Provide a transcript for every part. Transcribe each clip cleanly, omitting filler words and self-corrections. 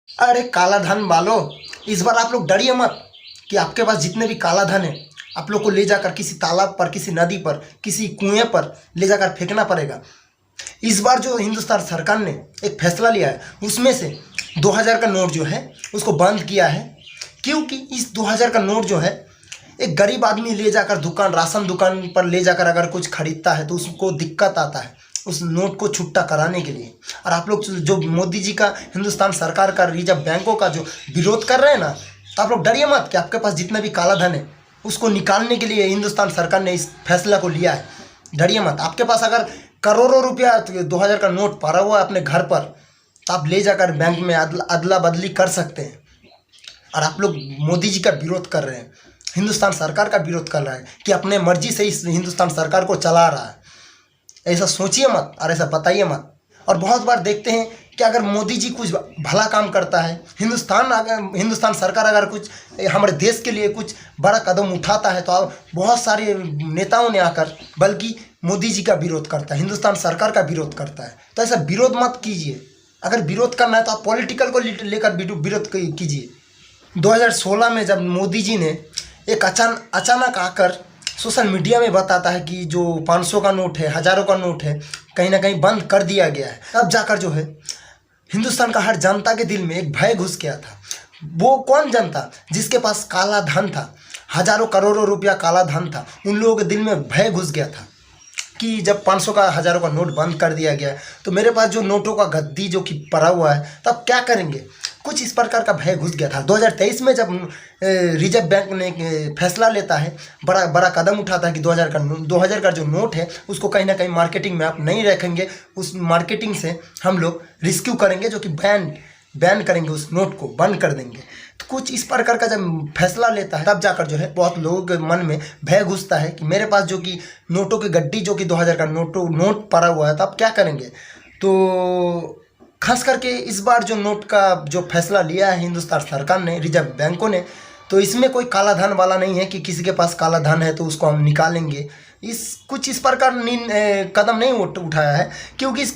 अरे काला धन वालों, इस बार आप लोग डरिए मत कि आपके पास जितने भी काला धन है आप लोग को ले जाकर किसी तालाब पर, किसी नदी पर, किसी कुएं पर ले जाकर फेंकना पड़ेगा। इस बार जो हिंदुस्तान सरकार ने एक फैसला लिया है उसमें से 2000 का नोट जो है उसको बंद किया है, क्योंकि इस 2000 का नोट जो है एक गरीब आदमी ले जाकर राशन दुकान पर ले जाकर अगर कुछ खरीदता है तो उसको दिक्कत आता है उस नोट को छुट्टा कराने के लिए। और आप लोग जो मोदी जी का, हिंदुस्तान सरकार का, रिजर्व बैंकों का जो विरोध कर रहे हैं ना, तो आप लोग डरिए मत कि आपके पास जितना भी काला धन है उसको निकालने के लिए हिंदुस्तान सरकार ने इस फैसला को लिया है। डरिए मत। आपके पास अगर करोड़ों रुपया 2000 का नोट पड़ा हुआ है अपने घर पर, तो आप ले जाकर बैंक में अदला बदली कर सकते हैं। और आप लोग मोदी जी का विरोध कर रहे हैं, हिंदुस्तान सरकार का विरोध कर रहा है कि अपने मर्जी से इस हिंदुस्तान सरकार को चला रहा है। ऐसा सोचिए मत और ऐसा बताइए मत। और बहुत बार देखते हैं कि अगर मोदी जी कुछ भला काम करता है, हिंदुस्तान सरकार अगर कुछ हमारे देश के लिए कुछ बड़ा कदम उठाता है, तो अब बहुत सारे नेताओं ने आकर बल्कि मोदी जी का विरोध करता है, हिंदुस्तान सरकार का विरोध करता है। तो ऐसा विरोध मत कीजिए। अगर विरोध करना है तो आप पॉलिटिकल को लेकर विरोध कीजिए। 2016 में जब मोदी जी ने एक अचानक आकर सोशल मीडिया में बताता है कि जो 500 का नोट है, हज़ारों का नोट है, कहीं ना कहीं बंद कर दिया गया है, तब जाकर जो है हिंदुस्तान का हर जनता के दिल में एक भय घुस गया था। वो कौन जनता जिसके पास काला धन था, हज़ारों करोड़ों रुपया काला धन था, उन लोगों के दिल में भय घुस गया था कि जब 500 का, हज़ारों का नोट बंद कर दिया गया तो मेरे पास जो नोटों का गद्दी जो कि पड़ा हुआ है, तब क्या करेंगे। कुछ इस प्रकार का भय घुस गया था। 2023 में जब रिजर्व बैंक ने फैसला लेता है, बड़ा कदम उठाता है कि 2000 का जो नोट है उसको कहीं ना कहीं मार्केटिंग में आप नहीं रखेंगे, उस मार्केटिंग से हम लोग रिस्क्यू करेंगे, जो कि बैन करेंगे, उस नोट को बंद कर देंगे। तो कुछ इस प्रकार का जब फैसला लेता है, तब जाकर जो है बहुत लोगों के मन में भय घुसता है कि मेरे पास जो कि नोटों की गड्डी, जो कि 2000 का नोट पड़ा हुआ है, तब क्या करेंगे। तो खास करके इस बार जो नोट का जो फैसला लिया है हिंदुस्तान सरकार ने, रिजर्व बैंकों ने, तो इसमें कोई काला धन वाला नहीं है कि किसी के पास काला धन है तो उसको हम निकालेंगे। कुछ इस प्रकार कदम नहीं उठाया है, क्योंकि इस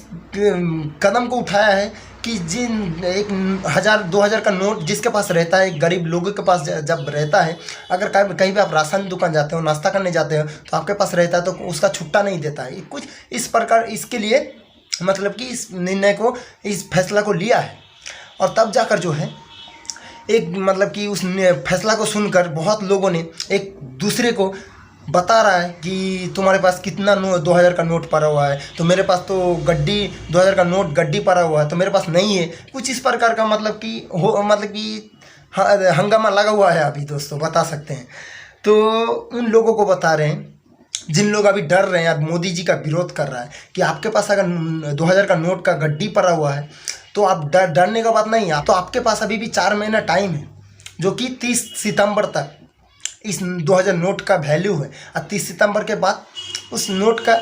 कदम को उठाया है कि जिन 1000-2000 का नोट जिसके पास रहता है, गरीब लोगों के पास जब रहता है, अगर कहीं भी आप राशन दुकान जाते हो, नाश्ता करने जाते हो, तो आपके पास रहता है तो उसका छुट्टा नहीं देता है। कुछ इस प्रकार इसके लिए मतलब कि इस निर्णय को, इस फैसला को लिया है। और तब जाकर जो है एक मतलब कि उस फैसला को सुनकर बहुत लोगों ने एक दूसरे को बता रहा है कि तुम्हारे पास कितना 2000 का नोट पड़ा हुआ है, तो मेरे पास तो 2000 का नोट गड्डी पड़ा हुआ है, तो मेरे पास नहीं है। कुछ इस प्रकार का मतलब कि हंगामा लगा हुआ है अभी दोस्तों, बता सकते हैं। तो उन लोगों को बता रहे हैं जिन लोग अभी डर रहे हैं और मोदी जी का विरोध कर रहा है कि आपके पास अगर 2000 का नोट का गड्डी पड़ा हुआ है तो आप डरने का बात नहीं है। तो आपके पास अभी भी 4 महीना टाइम है, जो कि 30 सितंबर तक इस 2000 नोट का वैल्यू है। और 30 सितंबर के बाद उस नोट का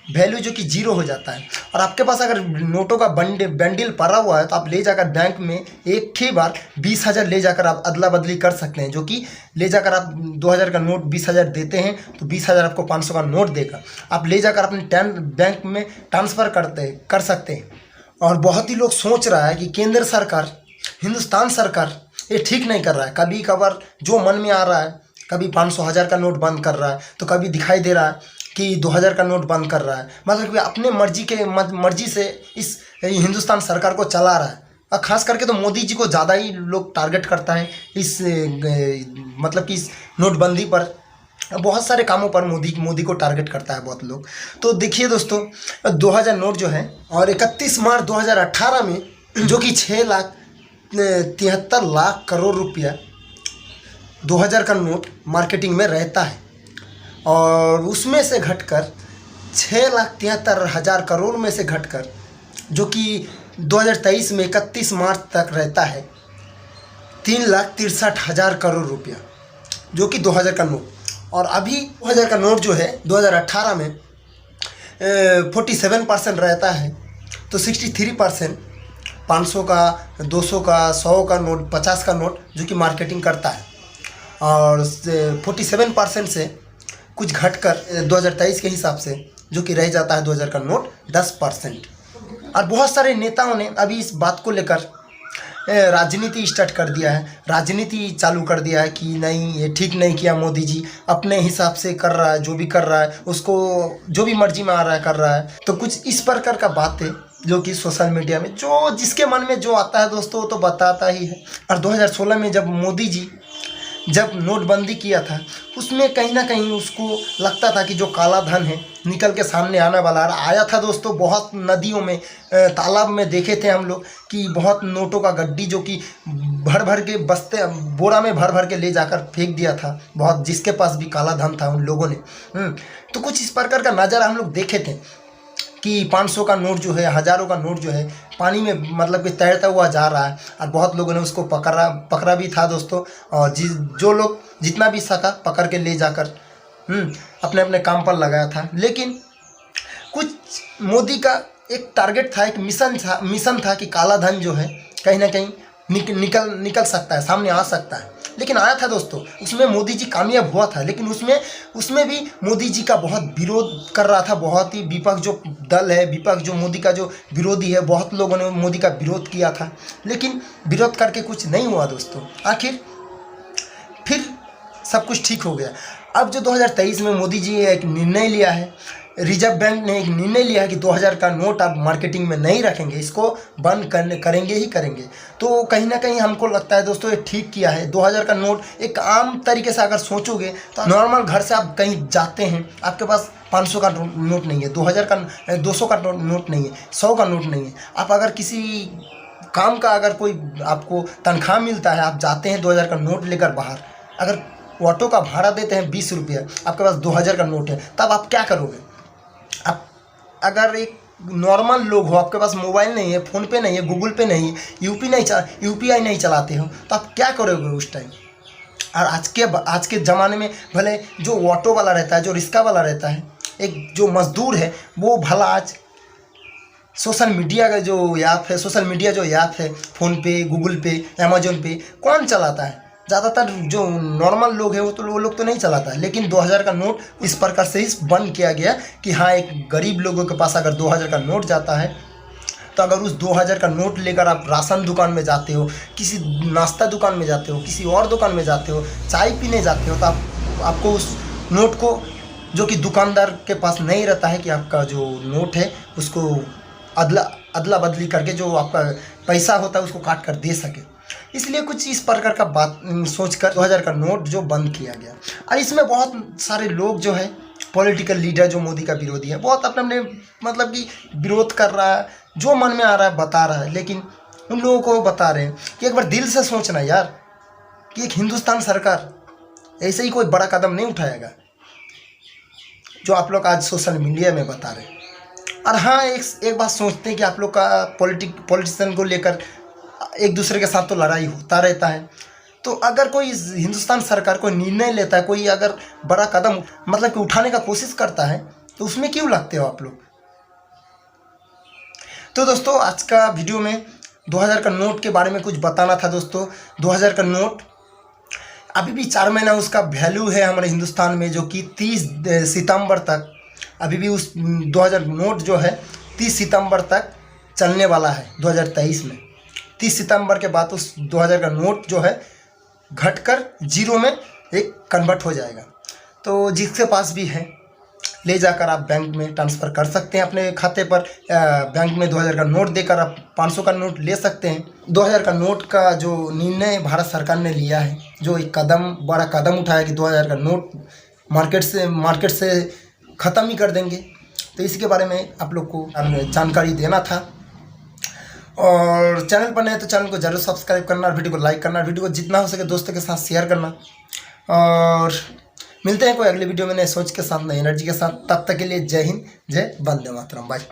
वैल्यू जो कि 0 हो जाता है। और आपके पास अगर नोटों का बंडल पड़ा हुआ है तो आप ले जाकर बैंक में एक ही बार 20,000 ले जाकर आप अदला बदली कर सकते हैं, जो कि ले जाकर आप 2000 का नोट 20,000 देते हैं तो 20,000 आपको 500 का नोट देगा। आप ले जाकर अपने बैंक में ट्रांसफ़र कर सकते हैं। और बहुत ही लोग सोच रहा है कि केंद्र सरकार, हिंदुस्तान सरकार ये ठीक नहीं कर रहा है। कभी कभार जो मन में आ रहा है, कभी 500 1000 का नोट बंद कर रहा है, तो कभी दिखाई दे रहा है कि 2000 का नोट बंद कर रहा है। मतलब कि अपने मर्जी से इस हिंदुस्तान सरकार को चला रहा है। और ख़ास करके तो मोदी जी को ज़्यादा ही लोग टारगेट करता है इस मतलब कि इस नोटबंदी पर, बहुत सारे कामोम पर मोदी को टारगेट करता है बहुत लोग। तो देखिए दोस्तों, 2000 नोट जो है, और 31 मार्च 2018 में जो कि 6,73,00,000 करोड़ रुपया 2000 का नोट मार्केटिंग में रहता है, और उसमें से घटकर 6,73,000 करोड़ में से घटकर जो कि 2023 में 31 मार्च तक रहता है 3,63,000 करोड़ रुपया, जो कि 2000 का नोट। और अभी 2000 का नोट जो है 2018 में 47% रहता है, तो 63% 500 का, 200 का, 100 का नोट, 50 का नोट जो कि मार्केटिंग करता है। और 47% से कुछ घटकर 2023 के हिसाब से जो कि रह जाता है 2000 का नोट 10%। और बहुत सारे नेताओं ने अभी इस बात को लेकर राजनीति स्टार्ट कर दिया है, राजनीति चालू कर दिया है कि नहीं ये ठीक नहीं किया मोदी जी, अपने हिसाब से कर रहा है, जो भी कर रहा है उसको जो भी मर्जी में आ रहा है कर रहा है। तो कुछ इस प्रकार का बात है जो कि सोशल मीडिया में जो जिसके मन में जो आता है दोस्तों वो तो बताता ही है। और 2016 में जब मोदी जी जब नोटबंदी किया था उसमें कहीं ना कहीं उसको लगता था कि जो काला धन है निकल के सामने आने वाला आया था दोस्तों। बहुत नदियों में तालाब में देखे थे हम लोग कि बहुत नोटों का गड्डी जो कि भर भर के बस्ते बोरा में भर भर के ले जाकर फेंक दिया था बहुत, जिसके पास भी काला धन था उन लोगों ने। तो कुछ इस प्रकार का नज़ारा हम लोग देखे थे कि 500 का नोट जो है, हज़ारों का नोट जो है पानी में मतलब कि तैरता हुआ जा रहा है और बहुत लोगों ने उसको पकड़ा भी था दोस्तों। और जो लोग जितना भी सका पकड़ के ले जाकर अपने अपने काम पर लगाया था। लेकिन कुछ मोदी का एक टारगेट था, एक मिशन था कि काला धन जो है कहीं ना कहीं निकल सकता है, सामने आ सकता है। लेकिन आया था दोस्तों, उसमें मोदी जी कामयाब हुआ था। लेकिन उसमें भी मोदी जी का बहुत विरोध कर रहा था, बहुत ही विपक्ष जो दल है, विपक्ष जो मोदी का जो विरोधी है, बहुत लोगों ने मोदी का विरोध किया था। लेकिन विरोध करके कुछ नहीं हुआ दोस्तों। आखिर फिर सब कुछ ठीक हो गया। अब जो 2023 में मोदी जी ने एक निर्णय लिया है, रिजर्व बैंक ने एक निर्णय लिया है कि 2000 का नोट आप मार्केटिंग में नहीं रखेंगे, इसको बंद करेंगे ही करेंगे। तो कहीं ना कहीं हमको लगता है दोस्तों ये ठीक किया है। 2000 का नोट एक आम तरीके से अगर सोचोगे तो नॉर्मल घर से आप कहीं जाते हैं, आपके पास 500 का नोट नहीं है, 2000 का 200 का नोट नहीं है, 100 का नोट नहीं है। आप अगर किसी काम का अगर कोई आपको तनख्वाह मिलता है, आप जाते हैं 2000 का नोट लेकर बाहर, अगर ऑटो का भाड़ा देते हैं 20 रुपया, आपके पास 2000 का नोट है, तब आप क्या करोगे? आप अगर एक नॉर्मल लोग हो, आपके पास मोबाइल नहीं है, फ़ोन पे नहीं है, गूगल पे नहीं है, यूपीआई नहीं चलाते हो, तो आप क्या करोगे उस टाइम? और आज के ज़माने में भले जो ऑटो वाला रहता है, जो रिक्शा वाला रहता है, एक जो मजदूर है, वो भला आज सोशल मीडिया का जो ऐप है, सोशल मीडिया जो ऐप है, फ़ोन पे, गूगल पे, अमेजोन पे कौन चलाता है? ज़्यादातर जो नॉर्मल लोग हैं वो लोग तो नहीं चलाता है। लेकिन 2000 का नोट इस प्रकार से ही बंद किया गया कि हाँ, एक गरीब लोगों के पास अगर 2000 का नोट जाता है तो अगर उस 2000 का नोट लेकर आप राशन दुकान में जाते हो, किसी नाश्ता दुकान में जाते हो, किसी और दुकान में जाते हो, चाय पीने जाते हो, तो आपको उस नोट को, जो कि दुकानदार के पास नहीं रहता है कि आपका जो नोट है उसको अदला बदली करके जो आपका पैसा होता है उसको काट कर दे सके, इसलिए कुछ इस प्रकार का बात सोचकर 2000 का नोट जो बंद किया गया। और इसमें बहुत सारे लोग जो है, पॉलिटिकल लीडर जो मोदी का विरोधी है, बहुत अपने मतलब कि विरोध कर रहा है, जो मन में आ रहा है बता रहा है। लेकिन उन लोगों को बता रहे हैं कि एक बार दिल से सोचना यार, कि एक हिंदुस्तान सरकार ऐसे ही कोई बड़ा कदम नहीं उठाएगा जो आप लोग आज सोशल मीडिया में बता रहे हैं। और हाँ, एक बात सोचते हैं कि आप लोग का पॉलिटिशियन को लेकर एक दूसरे के साथ तो लड़ाई होता रहता है। तो अगर कोई हिंदुस्तान सरकार कोई निर्णय लेता है, कोई अगर बड़ा कदम मतलब कि उठाने का कोशिश करता है, तो उसमें क्यों लगते हो आप लोग? तो दोस्तों आज का वीडियो में 2000 का नोट के बारे में कुछ बताना था दोस्तों। 2000 का नोट अभी भी 4 महीना उसका वैल्यू है हमारे हिंदुस्तान में, जो कि 30 सितंबर तक अभी भी उस 2000 नोट जो है 30 सितंबर तक चलने वाला है। 2023 में 30 सितंबर के बाद उस 2000 का नोट जो है घटकर जीरो में एक कन्वर्ट हो जाएगा। तो जिसके पास भी है ले जाकर आप बैंक में ट्रांसफ़र कर सकते हैं अपने खाते पर। बैंक में 2000 का नोट देकर आप 500 का नोट ले सकते हैं। 2000 का नोट का जो निर्णय भारत सरकार ने लिया है, जो एक बड़ा कदम उठाया कि 2000 का नोट मार्केट से ख़त्म ही कर देंगे, तो इसी के बारे में आप लोग को जानकारी देना था। और चैनल पर नए तो चैनल को जरूर सब्सक्राइब करना, वीडियो को लाइक करना, वीडियो को जितना हो सके दोस्तों के साथ शेयर करना। और मिलते हैं कोई अगले वीडियो में नए सोच के साथ, नई एनर्जी के साथ। तब तक के लिए जय हिंद, जय वंदे मातरम, बाय।